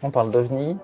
On parle d'OVNI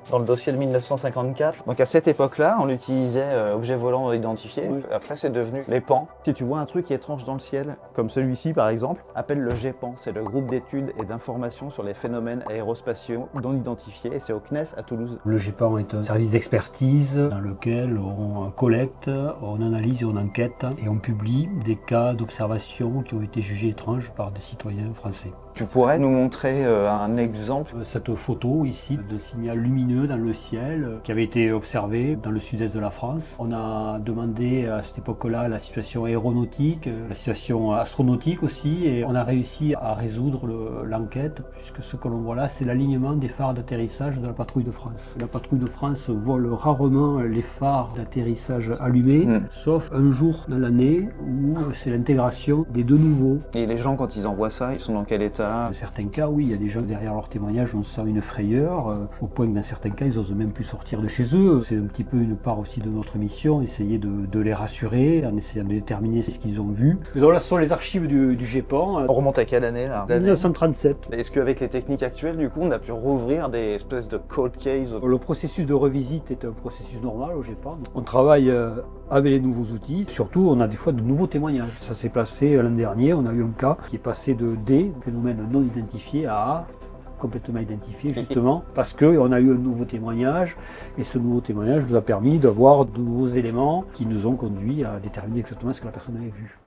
dans le dossier de 1954. Donc à cette époque-là, on utilisait objet volant non identifié. Oui. Après, c'est devenu les PAN. Si tu vois un truc étrange dans le ciel, comme celui-ci par exemple, appelle le GEPAN. C'est le groupe d'études et d'informations sur les phénomènes aérospatiaux non identifiés et c'est au CNES à Toulouse. Le GEPAN est un service d'expertise dans lequel on collecte, on analyse et on enquête et on publie des cas d'observation qui ont été jugés étranges par des citoyens français. Tu pourrais nous montrer un exemple? Cette photo ici de signal lumineux dans le ciel qui avait été observé dans le sud-est de la France. On a demandé à cette époque-là la situation aéronautique, la situation astronautique aussi et on a réussi à résoudre l'enquête puisque ce que l'on voit là c'est l'alignement des phares d'atterrissage de la patrouille de France. La patrouille de France vole rarement les phares d'atterrissage allumés sauf un jour dans l'année où c'est l'intégration des deux nouveaux. Et les gens quand ils envoient ça, ils sont dans quel état? Dans certains cas, oui, il y a des gens derrière leur témoignage, on sent une frayeur, au point que dans certains cas, ils n'osent même plus sortir de chez eux. C'est un petit peu une part aussi de notre mission, essayer de les rassurer, en essayant de déterminer ce qu'ils ont vu. Mais donc là, ce sont les archives du GEPAN. On remonte à quelle année là? 1937. Est-ce qu'avec les techniques actuelles, du coup, on a pu rouvrir des espèces de cold cases? Le processus de revisite est un processus normal au GEPAN. On travaille avec les nouveaux outils, surtout on a des fois de nouveaux témoignages. Ça s'est passé l'an dernier, on a eu un cas qui est passé de D, phénomène non identifié, à A, complètement identifié justement, parce qu'on a eu un nouveau témoignage, et ce nouveau témoignage nous a permis d'avoir de nouveaux éléments qui nous ont conduit à déterminer exactement ce que la personne avait vu.